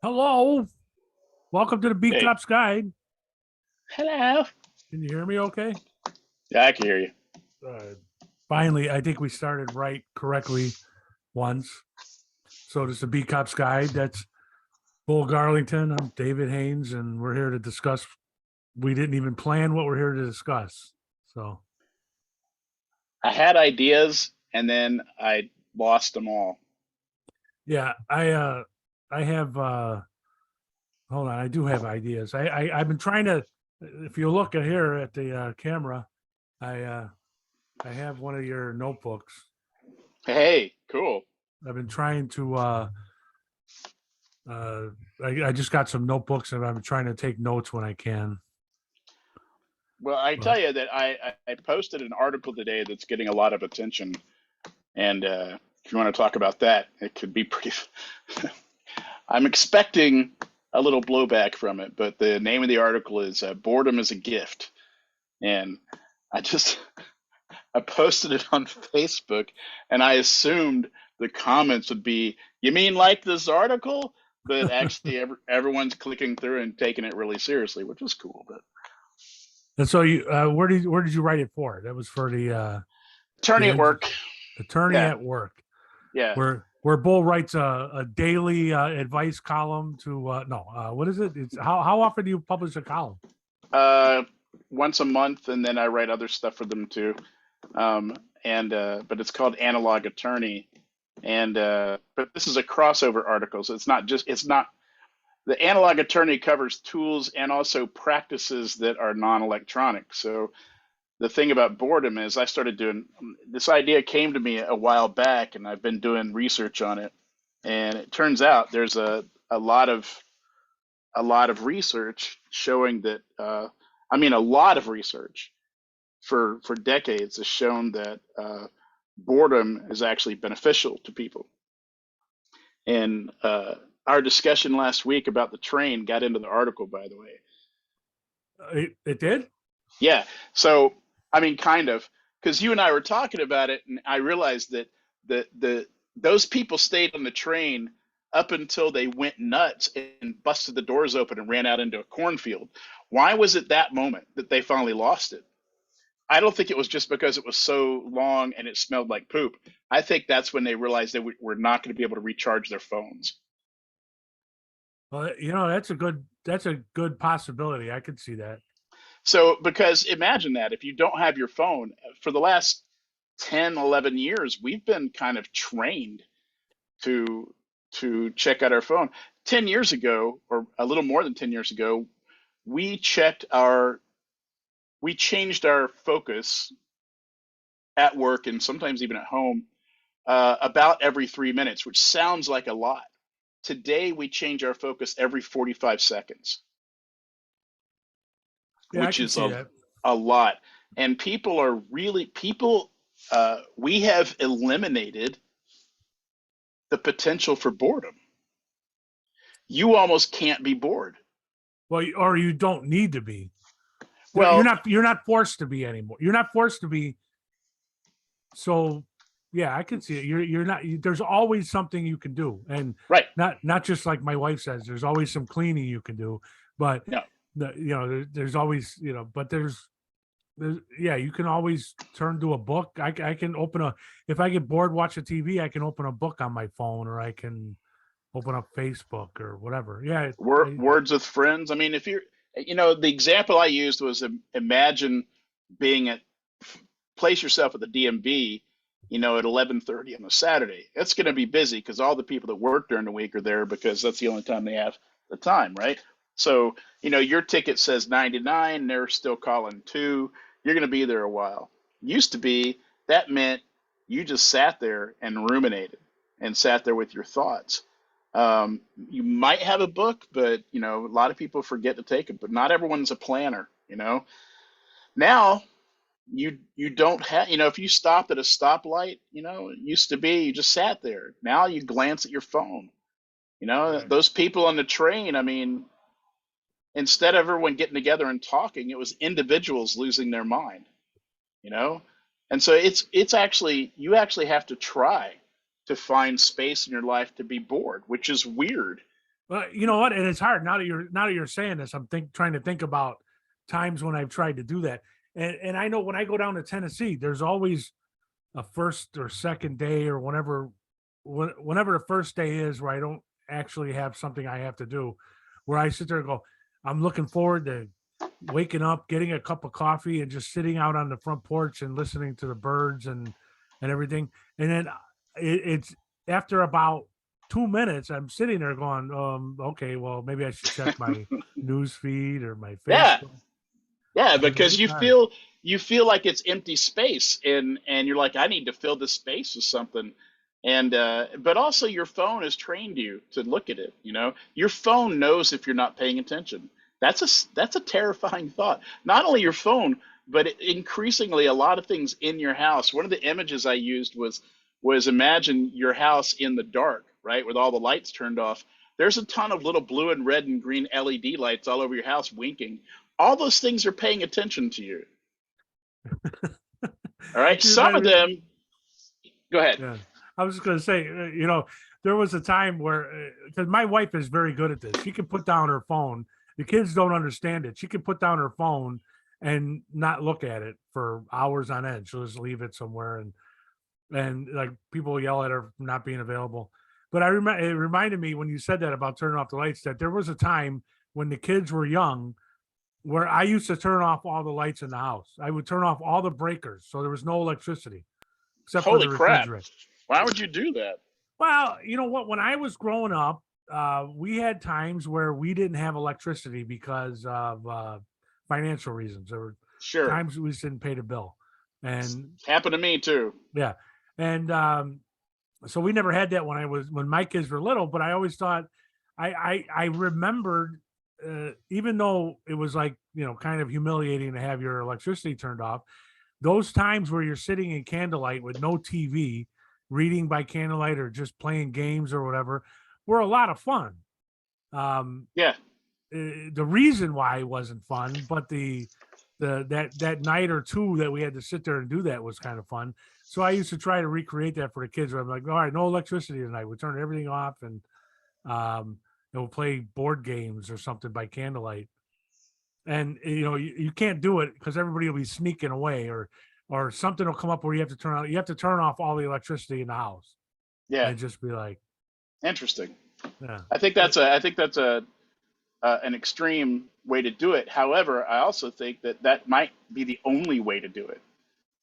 Hello. Welcome to the B Hey, Cops Guide. hello. Can you hear me okay? Yeah, I can hear you. Uh, Finally, I think we started right correctly once. So this is the B Cops Guide. That's Bull Garlington. I'm David Haynes, and we're here to discuss. We didn't even plan what we're here to discuss. So, I had ideas and then I lost them all. yeah, I have, hold on, I do have ideas. I've been trying to, if you look at here at the camera, I, uh, I have one of your notebooks. Hey, cool. I've been trying to uh I just got some notebooks and I'm trying to take notes when I can. Well, I But tell you that I posted an article today that's getting a lot of attention, and if you want to talk about that, it could be pretty. I'm expecting a little blowback from it, but the name of the article is "Boredom is a Gift," and I just I posted it on Facebook, and I assumed the comments would be, "You mean like this article?" But actually, everyone's clicking through and taking it really seriously, which is cool. But and so you where did you write it for? That was for attorney at the work, attorney yeah, at work, yeah. where Bull writes a daily advice column to no what is it? It's how often do you publish a column? Uh, Once a month, and then I write other stuff for them too. And but it's called Analog Attorney, and but this is a crossover article, so it's not the analog attorney covers tools and also practices that are non-electronic. So the thing about boredom is I started doing this idea came to me a while back and I've been doing research on it. And it turns out there's a lot of a lot of research showing that a lot of research for decades has shown that boredom is actually beneficial to people. And our discussion last week about the train got into the article, by the way. It did? Yeah. So, kind of, because you and I were talking about it, and I realized that the those people stayed on the train up until they went nuts and busted the doors open and ran out into a cornfield. Why was it that moment that they finally lost it? I don't think it was just because it was so long and it smelled like poop. I think that's when they realized they were not going to be able to recharge their phones. Well, that's a good possibility. I could see that. So, because imagine that if you don't have your phone for the last 10, 11 years, we've been kind of trained to check out our phone. 10 years ago, or a little more than 10 years ago, we checked our we changed our focus at work and sometimes even at home about every 3 minutes, which sounds like a lot. Today, we change our focus every 45 seconds, Yeah, I which can is see that. a lot. And we have eliminated the potential for boredom. You almost can't be bored. Well, or you don't need to be. Well, You're not forced to be anymore. You're not forced to be. So yeah, I can see it. You're not. There's always something you can do, and right. not just like my wife says. There's always some cleaning you can do, but No, there's always but there's yeah, you can always turn to a book. I can open a if I get bored watching TV, I can open a book on my phone, or I can open up Facebook or whatever. Yeah, words with friends. I mean, if you're, the example I used was imagine being at, place yourself at the DMV, at 11:30 on a Saturday. That's going to be busy because all the people that work during the week are there because that's the only time they have the time, right? So, your ticket says 99, they're still calling two. You're going to be there a while. Used to be that meant you just sat there and ruminated and sat there with your thoughts. You might have a book, but a lot of people forget to take it. But not everyone's a planner. Now you don't have, if you stopped at a stoplight, it used to be you just sat there. Now you glance at your phone. right. Those people on the train. I mean, instead of everyone getting together and talking, it was individuals losing their mind. You know, and so it's actually you actually have to try to find space in your life to be bored, which is weird But you know what? And it's hard now that you're saying this. Trying to think about times when I've tried to do that. And I know when I go down to Tennessee, there's always a first or second day or whenever the first day is where I don't actually have something I have to do, where I sit there and go, I'm looking forward to waking up, getting a cup of coffee, and just sitting out on the front porch and listening to the birds and everything. And then it's after about 2 minutes, I'm sitting there going, okay, well, maybe I should check my news feed or my Yeah, Facebook. yeah, And because it's hard. you feel like it's empty space, and you're like, I need to fill this space with something. And but also your phone has trained you to look at it. You know, your phone knows if you're not paying attention. That's a terrifying thought. Not only your phone, but increasingly a lot of things in your house. One of the images I used was imagine your house in the dark, right, with all the lights turned off. There's a ton of little blue and red and green LED lights all over your house winking. All those things are paying attention to you. All right. You Some remind of me, them, go ahead. yeah. I was just going to say, there was a time where, because my wife is very good at this, she can put down her phone. The kids don't understand it. She can put down her phone and not look at it for hours on end. She'll just leave it somewhere, and like people yell at her for not being available. But it reminded me when you said that about turning off the lights that there was a time when the kids were young where I used to turn off all the lights in the house. I would turn off all the breakers so there was no electricity except for Holy the crap. refrigerator. Why would you do that? Well, you know what? When I was growing up, we had times where we didn't have electricity because of financial reasons. There were Sure. times we just didn't pay the bill, and Happened to me too. yeah, and so we never had that when my kids were little. But I always thought I remembered, even though it was like kind of humiliating to have your electricity turned off, those times where you're sitting in candlelight with no TV, reading by candlelight or just playing games or whatever, were a lot of fun. Um, Yeah. the reason why it wasn't fun, but that night or two that we had to sit there and do that was kind of fun. So I used to try to recreate that for the kids. Where I'm like, all right, no electricity tonight. We turn everything off and um, we'll play board games or something by candlelight. And you can't do it because everybody will be sneaking away, or something will come up where you have to turn off all the electricity in the house Yeah. and just be like, Interesting. yeah, I think that's a an extreme way to do it. However, I also think that that might be the only way to do it.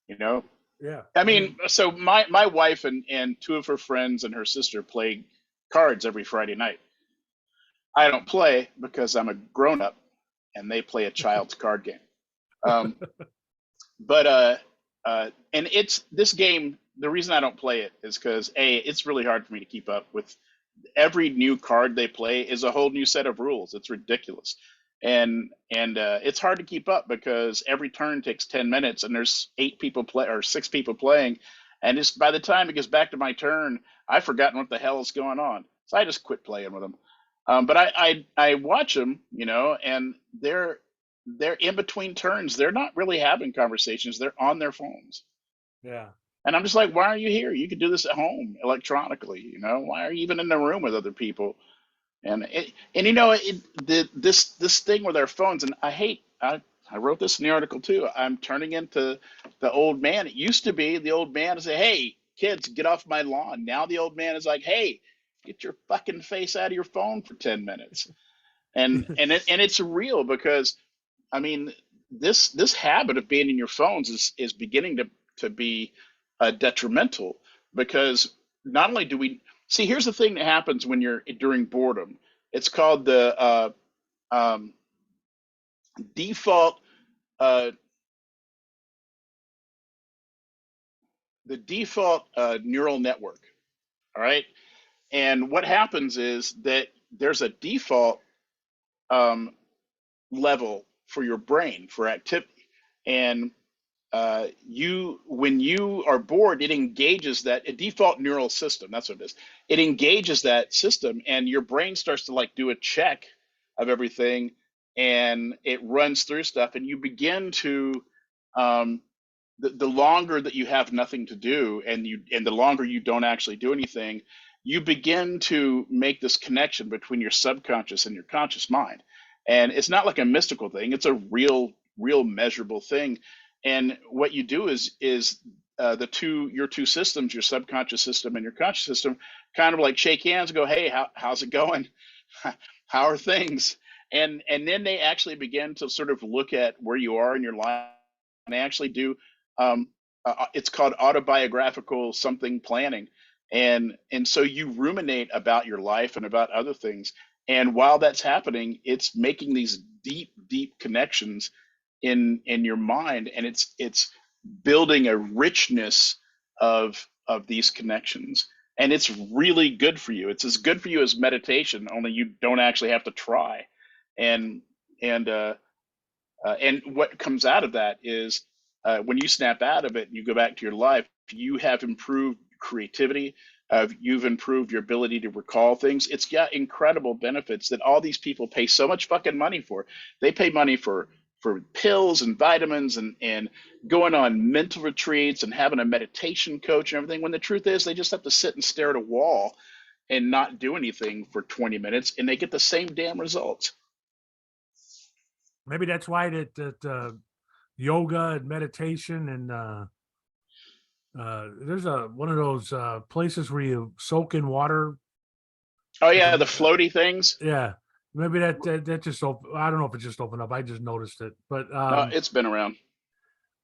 You know, yeah. I I mean, mean, so my wife and two of her friends and her sister play cards every Friday night. I don't play because I'm a grown up, and they play a child's card game. Um, but and it's this game. The reason I don't play it is because it's really hard for me to keep up with. Every new card they play is a whole new set of rules. It's ridiculous, and it's hard to keep up because every turn takes 10 minutes, and there's 8 people play or 6 people playing, and just by the time it gets back to my turn, I've forgotten what the hell is going on. So I just quit playing with them. But I watch them, and they're in between turns. They're not really having conversations. They're on their phones. yeah, And I'm just like, why are you here? You could do this at home electronically. Why are you even in the room with other people? And this thing with our phones, and I wrote this in the article too. I'm turning into the old man. It used to be the old man to say, "Hey, kids, get off my lawn." Now the old man is like, "Hey, get your fucking face out of your phone for 10 minutes." And it's real because I mean this habit of being in your phones is beginning to be detrimental because not only do we see, here's the thing that happens when you're during boredom. It's called um, default uh, the default neural network. All right, and what happens is that there's a default um, level for your brain for activity, and you when you are bored, it engages that a default neural system. That's what it is. It engages that system, and your brain starts to like do a check of everything, and it runs through stuff, and you begin to um, the longer that you have nothing to do, and the longer you don't actually do anything, you begin to make this connection between your subconscious and your conscious mind. And it's not like a mystical thing, it's a real measurable thing. And what you do is your two systems, your subconscious system and your conscious system, kind of like shake hands and go, hey, how's it going? How are things? And then they actually begin to sort of look at where you are in your life, and they actually do it's called autobiographical something planning. And so you ruminate about your life and about other things, and while that's happening, it's making these deep connections in your mind, and it's building a richness of these connections, and it's really good for you. It's as good for you as meditation, only you don't actually have to try. And and uh, uh, and what comes out of that is, when you snap out of it and you go back to your life, you have improved creativity. You've improved your ability to recall things. It's got incredible benefits that all these people pay so much fucking money for. They pay money for pills and vitamins and going on mental retreats and having a meditation coach and everything. When the truth is, they just have to sit and stare at a wall and not do anything for 20 minutes, and they get the same damn results. Maybe that's why that yoga and meditation and there's one of those places where you soak in water. Oh yeah, the floaty things. Yeah, maybe that just I don't know if it just opened up. I just noticed it, but No, it's been around.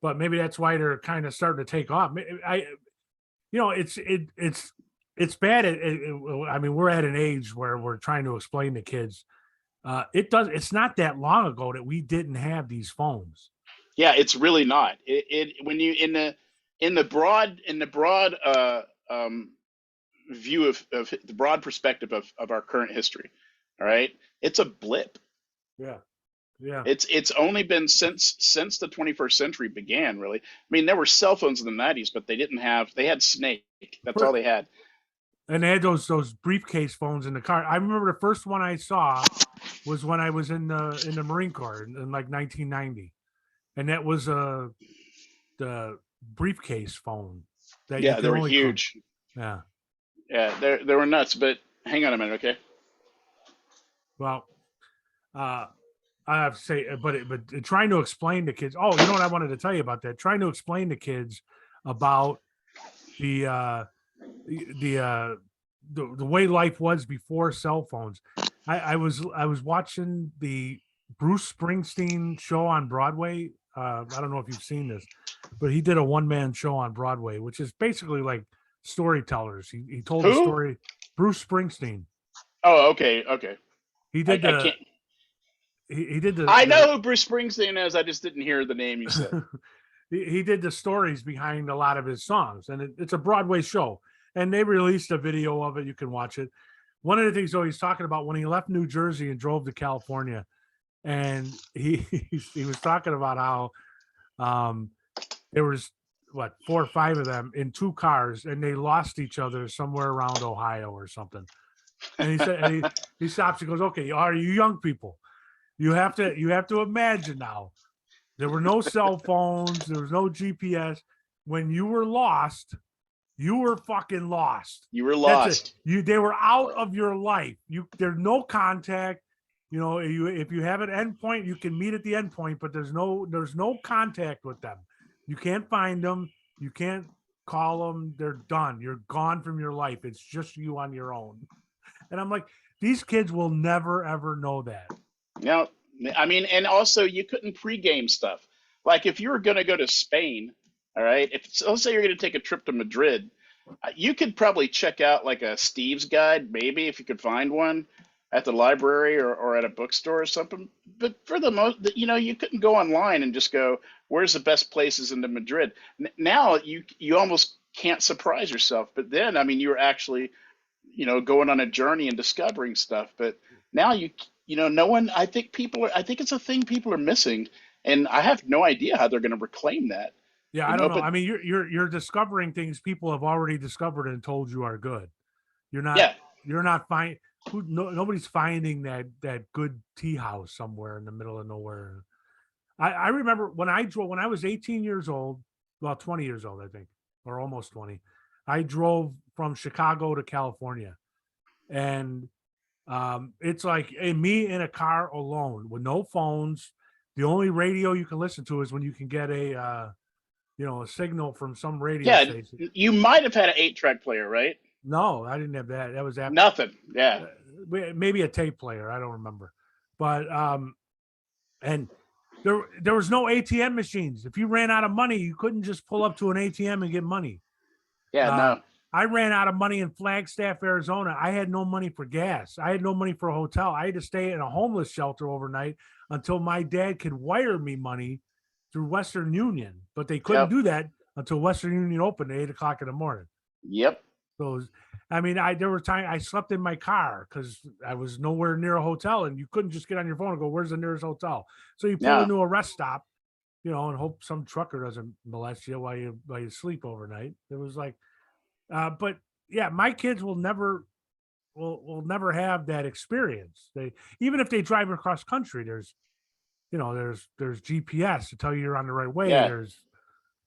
but maybe that's why they're kind of starting to take off. It's bad. I mean, we're at an age where we're trying to explain to kids. It's not that long ago that we didn't have these phones. Yeah, it's really not. It when you in the broad view of the broad perspective of our current history, all right, it's a blip. Yeah, yeah. It's only been since the 21st century began, really. I mean, there were cell phones in the 90s, but they had Snake. That's all they had. And they had those briefcase phones in the car. I remember the first one I saw was when I was in the Marine Corps in like 1990, and that was the briefcase phone that you Yeah, could they were only huge. yeah. Yeah, they were nuts. But hang on a minute, okay? Well, I have to say, but trying to explain to kids. Oh, you know what I wanted to tell you about that? Trying to explain to kids about the the way life was before cell phones. I was watching the Bruce Springsteen show on Broadway. I don't know if you've seen this, but he did a one-man show on Broadway, which is basically like storytellers. He told the Who? story. Bruce Springsteen. Oh, okay. He I, did I can't. he did I know who Bruce Springsteen is. I just didn't hear the name you said. he did the stories behind a lot of his songs, and it's a Broadway show, and they released a video of it. You can watch it. One of the things though, he's talking about when he left New Jersey and drove to California, and he was talking about how there was what 4 or 5 of them in 2 cars, and they lost each other somewhere around Ohio or something. And he said, and he stops and goes, "Okay, are you young people? You have to imagine now. There were no cell phones. There was no GPS. When you were lost, you were fucking lost. You were That's lost. it. They were out of your life. There's no contact. You know, if you have an endpoint, you can meet at the endpoint, but there's no contact with them. You can't find them. You can't call them. They're done. You're gone from your life. It's just you on your own." And I'm like, these kids will never ever know that. Now, I mean, and also you couldn't pregame stuff. Like if you were going to go to Spain, all right, if let's say you're going to take a trip to Madrid, you could probably check out like a Steve's guide, maybe if you could find one at the library or at a bookstore or something. But for the most, you couldn't go online and just go, "Where's the best places into Madrid?" Now you almost can't surprise yourself. But then, I mean, you were actually, going on a journey and discovering stuff. But now no one. I think it's a thing people are missing, and I have no idea how they're going to reclaim that. Yeah, I don't know. I mean, you're discovering things people have already discovered and told you are good. You're not. Yeah. You're not finding. Nobody's finding that good tea house somewhere in the middle of nowhere. I remember when I was 18 years old, well, 20 years old, I think, or almost 20. I drove from Chicago to California, and it's like me in a car alone with no phones. The only radio you can listen to is when you can get a a signal from some radio Yeah, station. you might have had an 8-track player, right? No, I didn't have that. That was after Nothing. Yeah. maybe a tape player. I don't remember, but and there was no ATM machines. If you ran out of money, you couldn't just pull up to an ATM and get money. Yeah, Uh, no. I ran out of money in Flagstaff, Arizona. I had no money for gas. I had no money for a hotel. I had to stay in a homeless shelter overnight until my dad could wire me money through Western Union. But they couldn't Yep. do that until Western Union opened at 8 o'clock in the morning. Yep. So, I mean, there were times I slept in my car because I was nowhere near a hotel, and you couldn't just get on your phone and go, "Where's the nearest hotel?" So you pull Yeah. into a rest stop, and hope some trucker doesn't molest you while you sleep overnight. It was like, but yeah, my kids will never have that experience. They even if they drive across country, there's GPS to tell you you're on the right way. Yeah. There's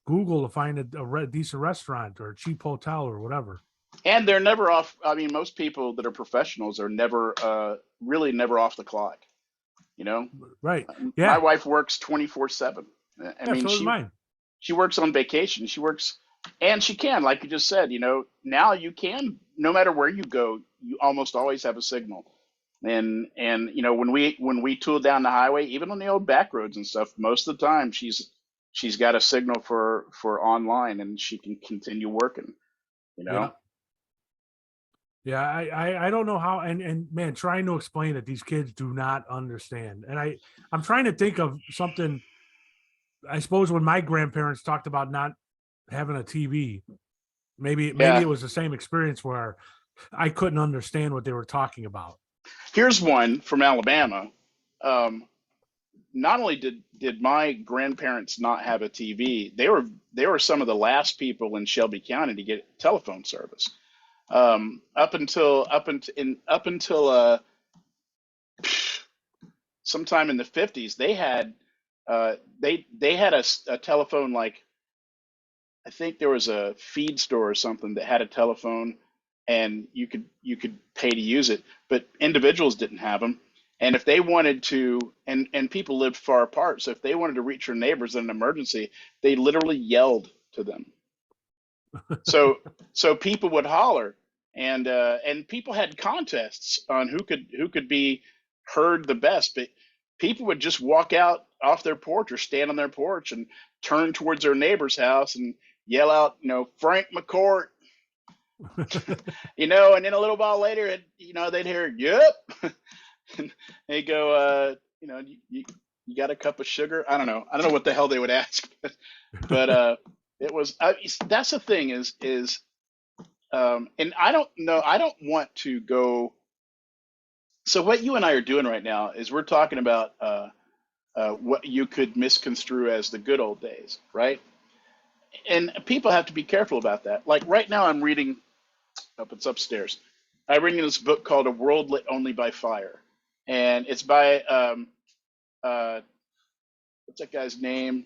Google to find a decent restaurant or a cheap hotel or whatever. And they're never off. I mean, most people that are professionals are never, really never off the clock. You know, Right? my Yeah, wife works 24/7. I yeah. mean, So is mine. she works on vacation. She works, and she can, like you just said, now you can, no matter where you go, you almost always have a signal. And when we tool down the highway, even on the old back roads and stuff, most of the time she's got a signal for online, and she can continue working. You know. Yeah. Yeah, I don't know how, and man, trying to explain it, these kids do not understand. And I'm trying to think of something. I suppose when my grandparents talked about not having a TV, maybe Yeah. it was the same experience where I couldn't understand what they were talking about. Here's one from Alabama. Um, Not only did my grandparents not have a TV, they were some of the last people in Shelby County to get telephone service. Up until sometime in the 50s, they had a telephone, like, I think there was a feed store or something that had a telephone, and you could pay to use it, but individuals didn't have them. And if they wanted to, and people lived far apart, so if they wanted to reach their neighbors in an emergency, they literally yelled to them. So people would holler, and people had contests on who could be heard the best. But people would just walk out off their porch or stand on their porch and turn towards their neighbor's house and yell out, Frank McCourt, and then a little while later, they'd hear, "Yep," and they go, you got a cup of sugar? I don't know what the hell they would ask, but it was. That's the thing is, and I don't know. I don't want to go. So what you and I are doing right now is we're talking about what you could misconstrue as the good old days, right? And people have to be careful about that. Like right now, I'm reading. It's upstairs. I'm reading this book called "A World Lit Only by Fire," and it's by uh, what's that guy's name?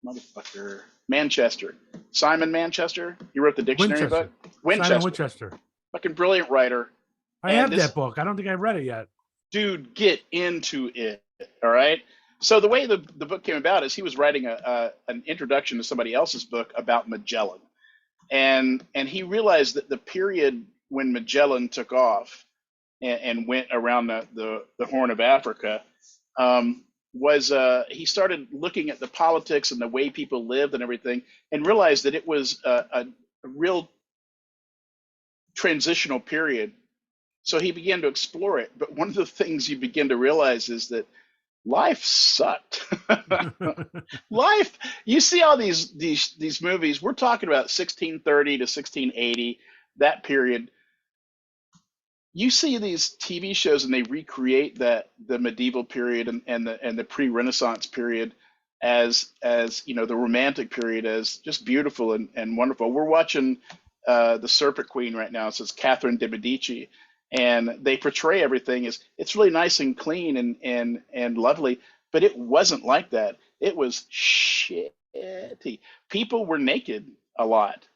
Motherfucker, Manchester. Simon Manchester. He wrote the dictionary book. Winchester, Simon Winchester. Winchester. Fucking brilliant writer. I And have this that book. I don't think I've read it yet. dude, get into it. All right. So the way the book came about is he was writing an introduction to somebody else's book about Magellan, and he realized that the period when Magellan took off and went around the Horn of Africa, was he started looking at the politics and the way people lived and everything, and realized that it was a real transitional period. So he began to explore it. But one of the things you begin to realize is that life sucked. Life, you see all these movies. We're talking about 1630 to 1680, that period. You see these TV shows and they recreate the medieval period and the pre-Renaissance period as the Romantic period as just beautiful and wonderful. We're watching the Serpent Queen right now. So it's Catherine de Medici, and they portray everything as it's really nice and clean and lovely, but it wasn't like that. It was shitty. People were naked a lot.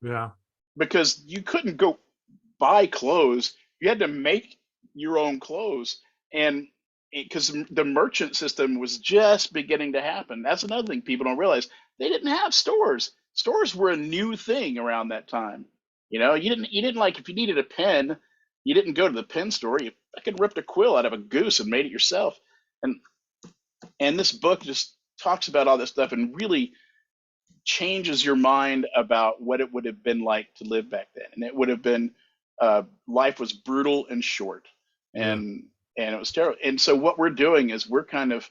Yeah. because you couldn't go buy clothes. You had to make your own clothes, and because the merchant system was just beginning to happen. That's another thing people don't realize. They didn't have stores. Stores were a new thing around that time. You didn't like, if you needed a pen, you didn't go to the pen store. You fucking ripped a quill out of a goose and made it yourself. And this book just talks about all this stuff and really changes your mind about what it would have been like to live back then. And it would have been, life was brutal and short, Yeah. and it was terrible. And so what we're doing is we're kind of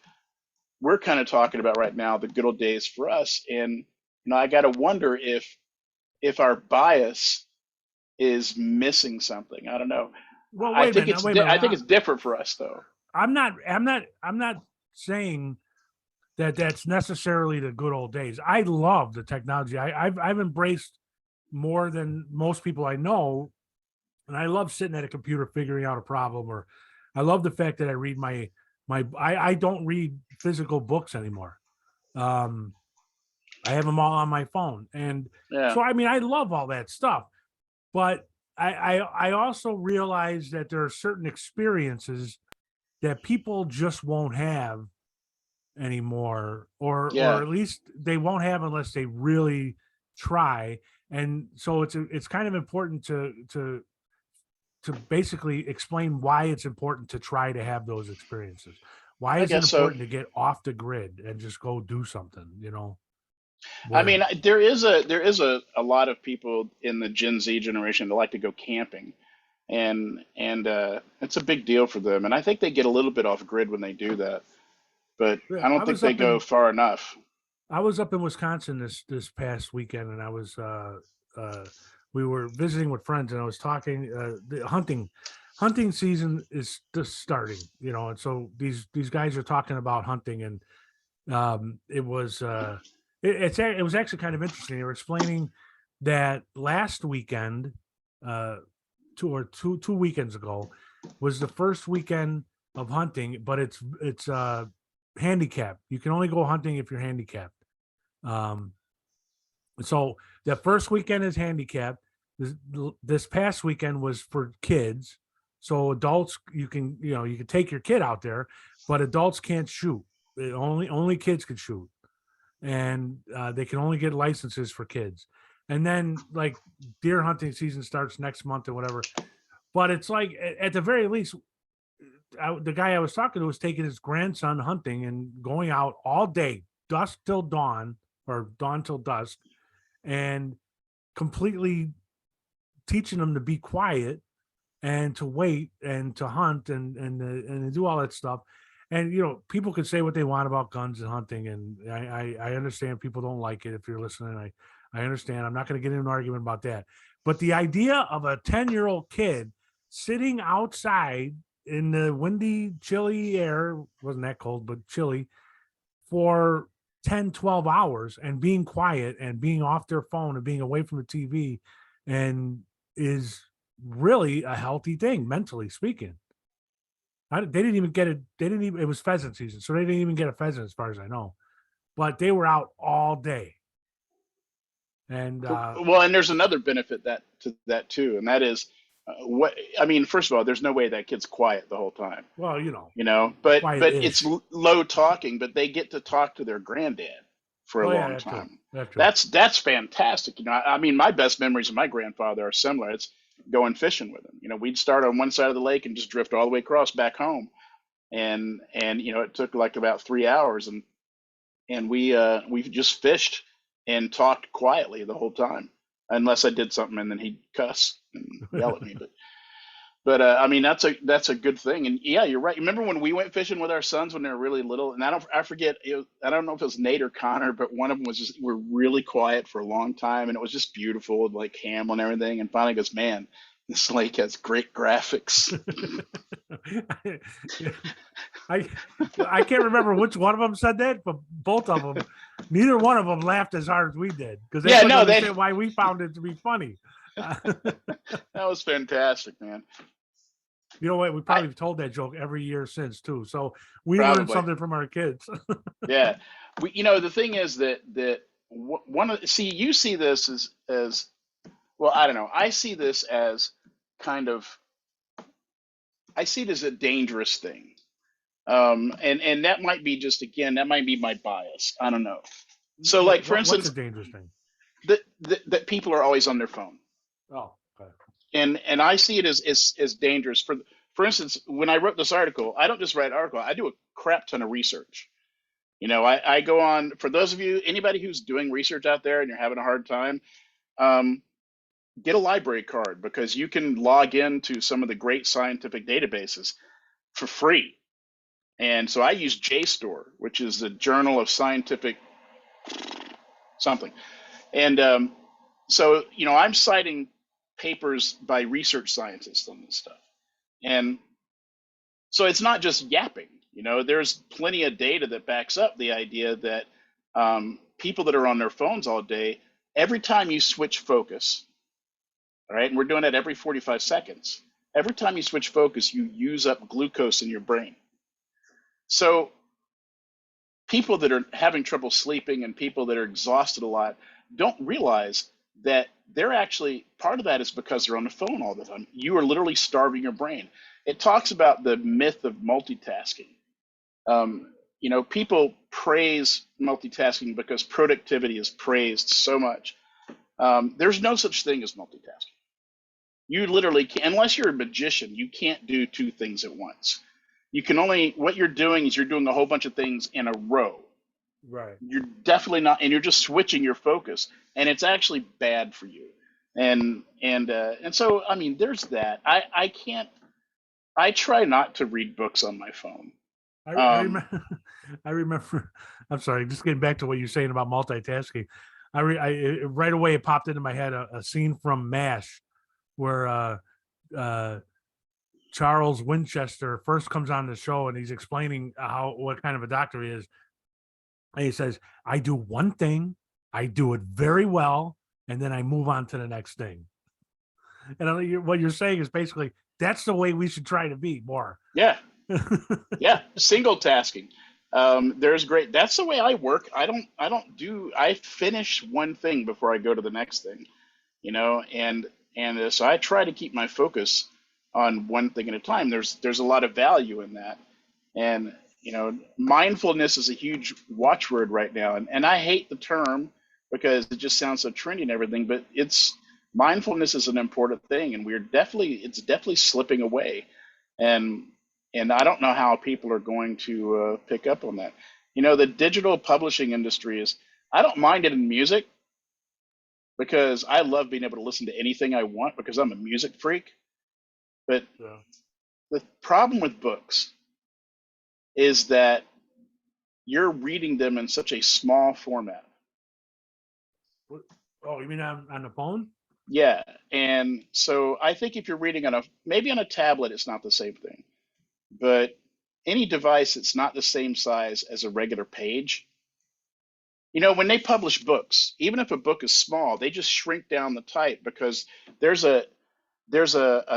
talking about right now the good old days for us. And I got to wonder if our bias is missing something. I don't know. Well, I wait a think minute. it's Wait a minute. I think it's different for us though. I'm not saying that that's necessarily the good old days. I love the technology. I've embraced more than most people I know, and I love sitting at a computer figuring out a problem. Or I love the fact that I read I don't read physical books anymore. Um, I have them all on my phone, and Yeah. so I mean I love all that stuff. But I also realize that there are certain experiences that people just won't have anymore, or Yeah. at least they won't have unless they really try. And so it's kind of important to basically explain why it's important to try to have those experiences. Why I is it guess so. important to get off the grid and just go do something, I where mean, there is a lot of people in the Gen Z generation that like to go camping, and it's a big deal for them. And I think they get a little bit off grid when they do that, but yeah, I don't think they go far enough. I was up in Wisconsin this past weekend, and uh we were visiting with friends, and I was talking the hunting season is just starting, and so these guys are talking about hunting. And it was it was actually kind of interesting. They were explaining that last weekend, uh two weekends ago, was the first weekend of hunting, but it's handicapped. You can only go hunting if you're handicapped. um so the first weekend is handicapped. This past weekend was for kids. So adults, you can take your kid out there, but adults can't shoot. Only kids can shoot, and they can only get licenses for kids. And then like deer hunting season starts next month or whatever. But it's like at the very least, the guy I was talking to was taking his grandson hunting and going out all day, dusk till dawn, or dawn till dusk, and completely teaching them to be quiet and to wait and to hunt and to do all that stuff. And people can say what they want about guns and hunting, and I understand people don't like it. If you're listening, I understand. I'm not going to get in an argument about that. But the idea of a 10-year-old kid sitting outside in the windy, chilly air, wasn't that cold, but chilly, for 10, 12 hours and being quiet and being off their phone and being away from the TV, and is really a healthy thing, mentally speaking. They didn't even get it. They didn't even, it was pheasant season, so they didn't even get a pheasant as far as I know, but they were out all day. And Well, and there's another benefit to that too, and that is, what I mean. First of all, there's no way that kid's quiet the whole time, well, but it's quiet-ish. low talking, but they get to talk to their granddad for a Oh yeah, long that's true. time. That's true. That's fantastic. I mean, my best memories of my grandfather are similar. It's going fishing with him. We'd start on one side of the lake and just drift all the way across back home, and it took like about 3 hours, and we just fished and talked quietly the whole time, unless I did something, and then he'd cuss and yell at me. But I mean, that's a good thing. And yeah, you're right. Remember when we went fishing with our sons when they were really little? And I forget. I don't know if it was Nate or Connor, but one of them was just, we're really quiet for a long time, and it was just beautiful, like Hamill and everything. And finally goes, man, this lake has great graphics. I I can't remember which one of them said that, but both of them, neither one of them laughed as hard as we did, because they Yeah, couldn't no, understand why we found it to be funny. that was fantastic, man. You know what? We I probably told that joke every year since too. So we learned probably. something from our kids. Yeah, the thing is that one of, see, you see this as well, I don't know. I see this as kind of, I see it as a dangerous thing. And that might be just, again, that might be my bias. I don't know. So, like, for What's a instance, dangerous thing? that people are always on their phone. Oh, okay. And I see it as dangerous. For instance, when I wrote this article, I don't just write an article, I do a crap ton of research. I go on, for those of you, anybody who's doing research out there and you're having a hard time, um, get a library card, because you can log into some of the great scientific databases for free. And so I use JSTOR, which is the Journal of Scientific something. And so, I'm citing papers by research scientists on this stuff. And so it's not just yapping. There's plenty of data that backs up the idea that people that are on their phones all day, every time you switch focus, all right, and we're doing it every 45 seconds, every time you switch focus, you use up glucose in your brain. So people that are having trouble sleeping and people that are exhausted a lot don't realize that they're actually, part of that is because they're on the phone all the time. You are literally starving your brain. It talks about the myth of multitasking. People praise multitasking because productivity is praised so much. There's no such thing as multitasking. You literally can't, unless you're a magician, you can't do two things at once. You can only, what you're doing is you're doing a whole bunch of things in a row. Right. You're definitely not, and you're just switching your focus, and it's actually bad for you. And so, I mean, there's that. I try not to read books on my phone. I remember. I remember. I'm sorry. Just getting back to what you're saying about multitasking. Right away it popped into my head a scene from MASH where Charles Winchester first comes on the show and he's explaining what kind of a doctor he is. And he says, "I do one thing, I do it very well, and then I move on to the next thing." And what you're saying is basically that's the way we should try to be more. Yeah. Yeah. Single tasking. There's great. That's the way I work. I finish one thing before I go to the next thing, and so I try to keep my focus on one thing at a time. There's a lot of value in that. And, mindfulness is a huge watchword right now. And I hate the term because it just sounds so trendy and everything, but mindfulness is an important thing, and it's definitely slipping away. And I don't know how people are going to pick up on that. The digital publishing industry I don't mind it in music because I love being able to listen to anything I want because I'm a music freak. But Yeah. the problem with books is that you're reading them in such a small format. Oh, you mean on the phone? Yeah. And so I think if you're reading maybe on a tablet, it's not the same thing. But any device that's not the same size as a regular page, when they publish books, even if a book is small, they just shrink down the type because there's a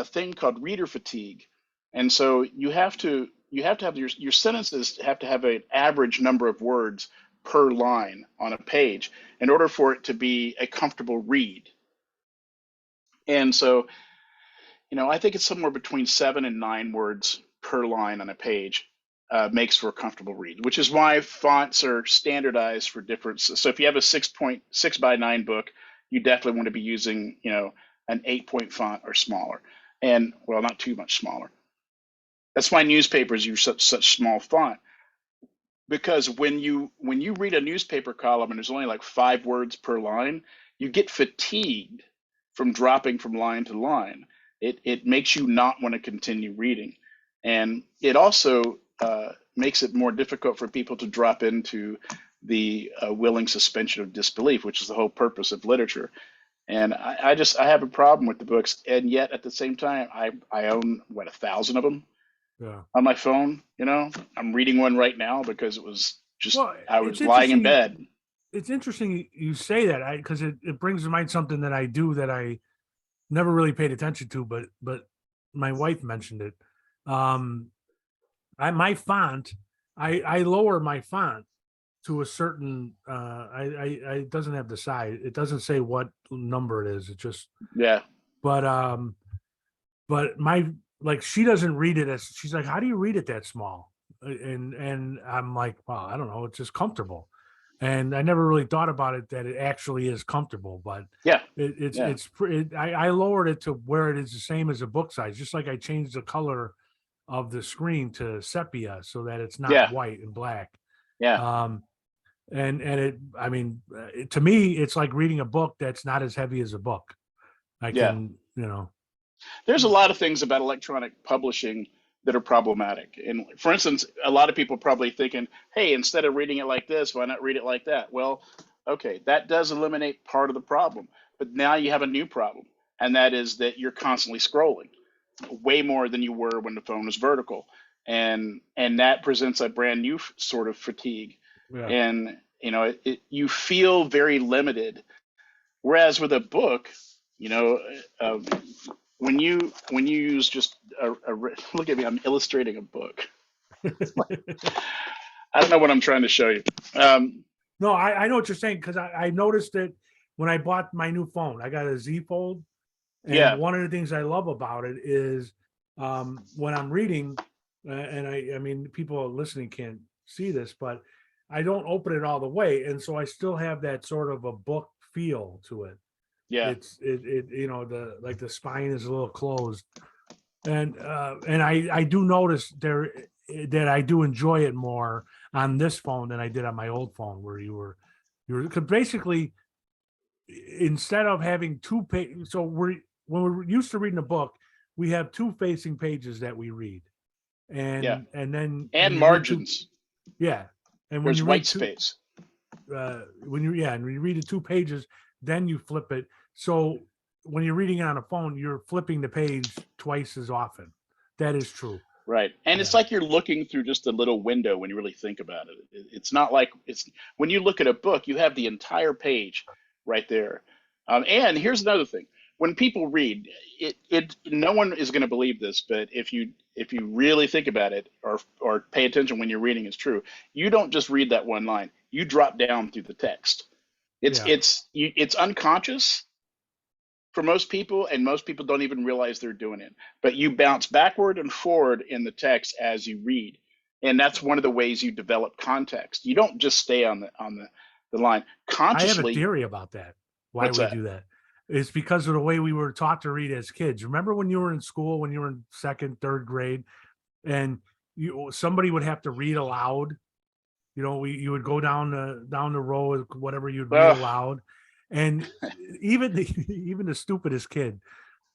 thing called reader fatigue. And so you have to have your sentences have to have an average number of words per line on a page in order for it to be a comfortable read. And so, I think it's somewhere between 7 and 9 words per line on a page makes for a comfortable read, which is why fonts are standardized for different. So if you have a 6.6 by 9 book, you definitely want to be using, an 8-point font or smaller, and well, not too much smaller. That's why newspapers use such small font, because when you read a newspaper column and there's only like 5 words per line, you get fatigued from dropping from line to line. It makes you not want to continue reading, and it also makes it more difficult for people to drop into the willing suspension of disbelief, which is the whole purpose of literature. And I have a problem with the books, and yet at the same time, I own 1,000 of them. Yeah. On my phone. I'm reading one right now because it was just I was it's lying in interesting. bed. It's interesting you say that because it brings to mind something that I do that I never really paid attention to, but my wife mentioned it. My font, I lower my font to a certain. It doesn't have the size. It doesn't say what number it is. It just. Yeah. But my like she doesn't read it as she's like, how do you read it that small? And I'm like, well, I don't know. It's just comfortable. And I never really thought about it that it actually is comfortable, but Yeah. Yeah. I lowered it to where it is the same as a book size, just like I changed the color of the screen to sepia so that it's not Yeah. white and black. Yeah. Um, and it, I mean, to me, it's like reading a book that's not as heavy as a book. I Yeah. can, you know, There's a lot of things about electronic publishing that are problematic. And for instance, a lot of people probably thinking, hey, instead of reading it like this, why not read it like that? Well, okay, that does eliminate part of the problem. But now you have a new problem, and that is that you're constantly scrolling way more than you were when the phone was vertical. And that presents a brand new sort of fatigue. yeah. And you feel very limited. Whereas with a book, you know, uh, when you use just look at me, I'm illustrating a book. I don't know what I'm trying to show you. No, I know what you're saying because I noticed it when I bought my new phone. I got a Z Fold, and Yeah. one of the things I love about it is when I'm reading, and I mean, people listening can't see this, but I don't open it all the way, and so I still have that sort of a book feel to it. Yeah. It the like the spine is a little closed, and I do notice there that I do enjoy it more on this phone than I did on my old phone, where you were because basically instead of having two pages, so when we're used to reading a book, we have two facing pages that we read, Yeah. and then when And you read two, margins. yeah, and when There's you white read two, space. and when you read the two pages, then you flip it. So when you're reading it on a phone, you're flipping the page twice as often. That is true. Right. And it's Yeah. like you're looking through just a little window when you really think about it. It's not like it's when you look at a book, you have the entire page right there. And here's another thing. When people read, no one is going to believe this, but if you really think about it or pay attention when you're reading, it's true. You don't just read that one line. You drop down through the text. Yeah. It's unconscious for most people, and most people don't even realize they're doing it. But you bounce backward and forward in the text as you read, and that's one of the ways you develop context. You don't just stay on the line I have a consciously. theory about that. Why What's we that? do that? It's because of the way we were taught to read as kids. Remember when you were in school, when you were in second, third grade, and somebody would have to read aloud. You would go down the row, whatever you'd read Ugh, aloud, and even the even the stupidest kid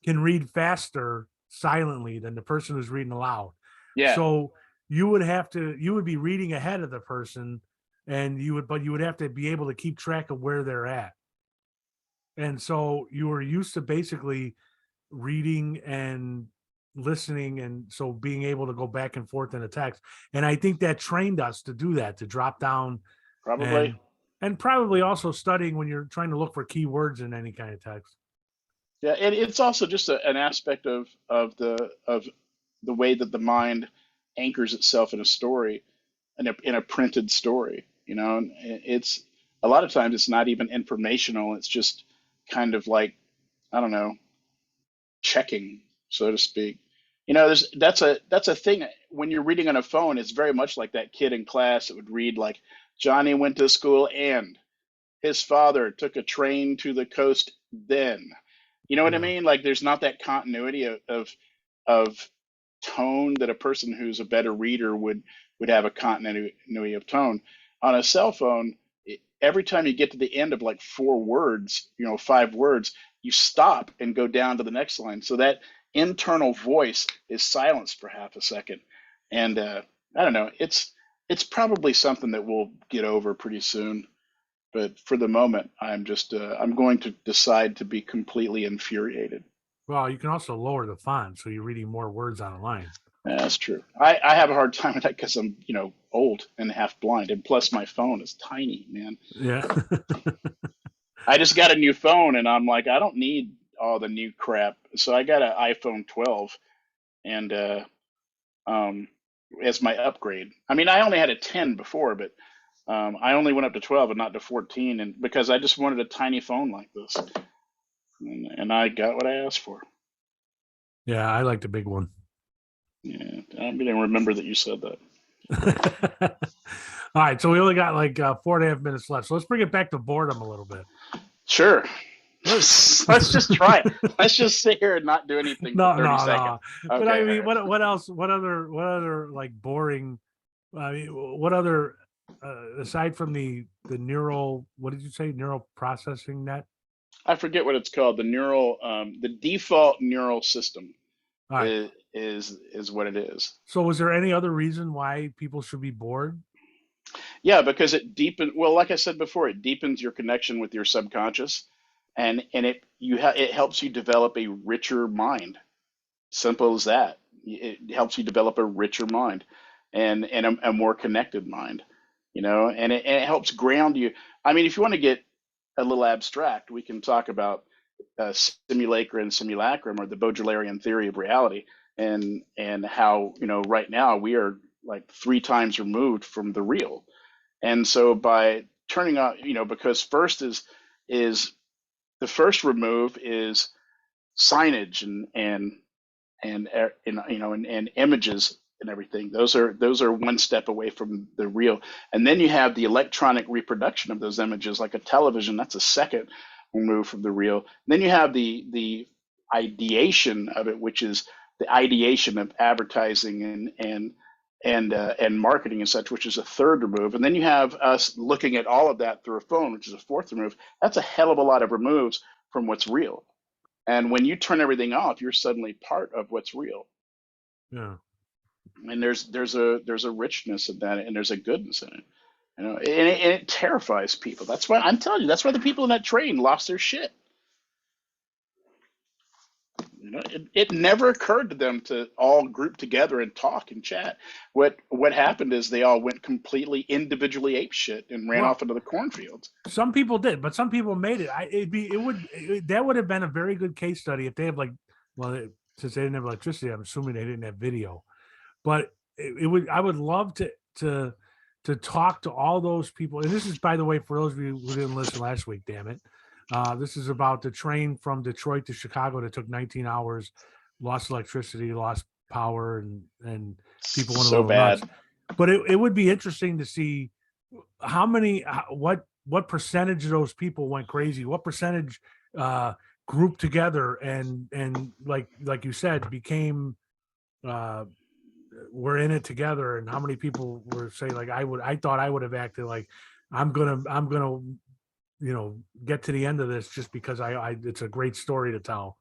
can read faster silently than the person who's reading aloud. yeah, So you would be reading ahead of the person, and but you would have to be able to keep track of where they're at. And so you were used to basically reading and listening, and so being able to go back and forth in a text. And I think that trained us to do that, to drop down probably. and probably also studying when you're trying to look for keywords in any kind of text. Yeah, and it's also just an aspect of the way that the mind anchors itself in a story, in a printed story. And it's a lot of times it's not even informational. It's just kind of like, I don't know, checking, so to speak. That's a thing when you're reading on a phone. It's very much like that kid in class that would read like Johnny went to school and his father took a train to the coast then. You know what I Yeah. mean? Like there's not that continuity of tone that a person who's a better reader would have a continuity of tone. On a cell phone, every time you get to the end of like 4 words, 5 words, you stop and go down to the next line. So that internal voice is silenced for half a second. And I don't know, it's probably something that we'll get over pretty soon. But for the moment, I'm going to decide to be completely infuriated. Well, you can also lower the font so you're reading more words on a line. Yeah, that's true. I have a hard time with that because I'm, old and half blind, and plus my phone is tiny, man. Yeah. I just got a new phone, and I'm like, I don't need all the new crap. So I got an iPhone 12, and um, as my upgrade. I mean, I only had a 10 before, but I only went up to 12 and not to 14, and because I just wanted a tiny phone like this, and I got what I asked for. Yeah, I like the big one. Yeah, I didn't remember that you said that. All right, so we only got like 4.5 minutes left. So let's bring it back to boredom a little bit. Sure. Let's just try it. Let's just sit here and not do anything for 30 seconds. Okay, But I mean, what else? What other like boring? I mean, what other aside from the neural? What did you say? Neural processing net. I forget what it's called. The default neural system All right. is what it is. So, was there any other reason why people should be bored? Yeah, because it deepens. Well, like I said before, it deepens your connection with your subconscious, and it helps you develop a richer mind. Simple as that. It helps you develop a richer mind, and a more connected mind. And it helps ground you. I mean, if you want to get a little abstract, we can talk about simulacra and simulacrum, or the Baudrillarian theory of reality, and how right now we are like 3 times removed from the real. And so by turning on, because is the first remove is signage and images and everything. Those are one step away from the real. And then you have the electronic reproduction of those images, like a television. That's a second remove from the real. And then you have the ideation of it, which is the ideation of advertising and marketing and such, which is a third remove. And then you have us looking at all of that through a phone, which is a fourth remove. That's a hell of a lot of removes from what's real. And when you turn everything off, you're suddenly part of what's real. Yeah. And there's a richness in that, and there's a goodness in it. And it terrifies people. That's why I'm telling you. That's why the people in that train lost their shit. It never occurred to them to all group together and talk and chat. What happened is they all went completely individually ape shit and ran off into the cornfields. Some people did, but some people made it. That would have been a very good case study if they have since they didn't have electricity. I'm assuming they didn't have video, but I would love to talk to all those people. And this is, by the way, for those of you who didn't listen last week, damn it. This is about the train from Detroit to Chicago that took 19 hours, lost electricity, lost power, and people went a little nuts. But it would be interesting to see what percentage of those people went crazy, what percentage grouped together and like you said, became we're in it together, and how many people were saying like I thought I would have acted like I'm gonna get to the end of this just because it's a great story to tell.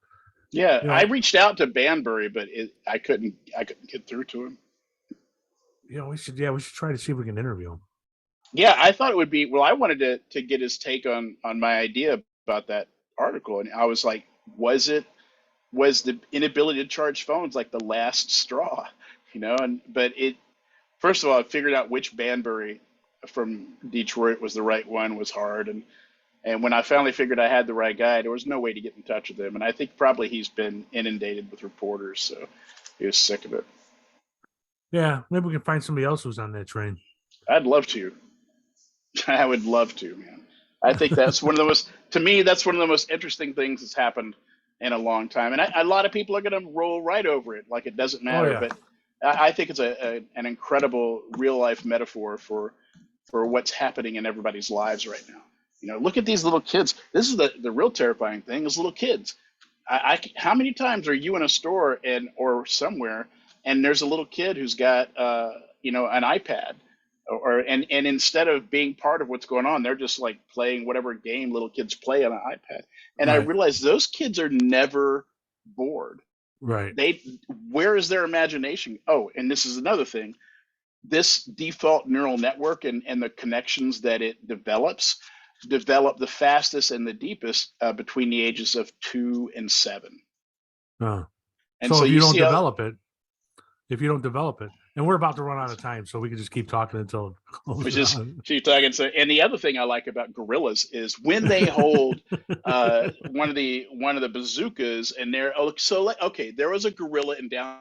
Yeah, I reached out to Banbury, but I couldn't get through to him. We should try to see if we can interview him. Yeah, I thought it would be, well, I wanted to get his take on my idea about that article, and I was like, was the inability to charge phones like the last straw, but first of all, I figured out which Banbury from Detroit was the right one was hard, and when I finally figured I had the right guy, there was no way to get in touch with him, and I think probably he's been inundated with reporters, so he was sick of it. Yeah, maybe we can find somebody else who's on that train. I'd love to. I would love to, man. I think that's one of the most, to me, that's one of the most interesting things that's happened in a long time. And a lot of people are going to roll right over it like it doesn't matter. Yeah. But I think it's an incredible real life metaphor for what's happening in everybody's lives right now. Look at these little kids. This is the real terrifying thing is little kids. How many times are you in a store or somewhere and there's a little kid who's got an iPad and instead of being part of what's going on, they're just like playing whatever game little kids play on an iPad. And right. I realized those kids are never bored. Right. Where is their imagination? Oh, and this is another thing. This default neural network and the connections that it develop the fastest and the deepest between the ages of 2 and 7. And so if you don't develop it, and we're about to run out of time, so we can just keep talking until keep talking. So, and the other thing I like about gorillas is when they hold one of the bazookas, and there was a gorilla in down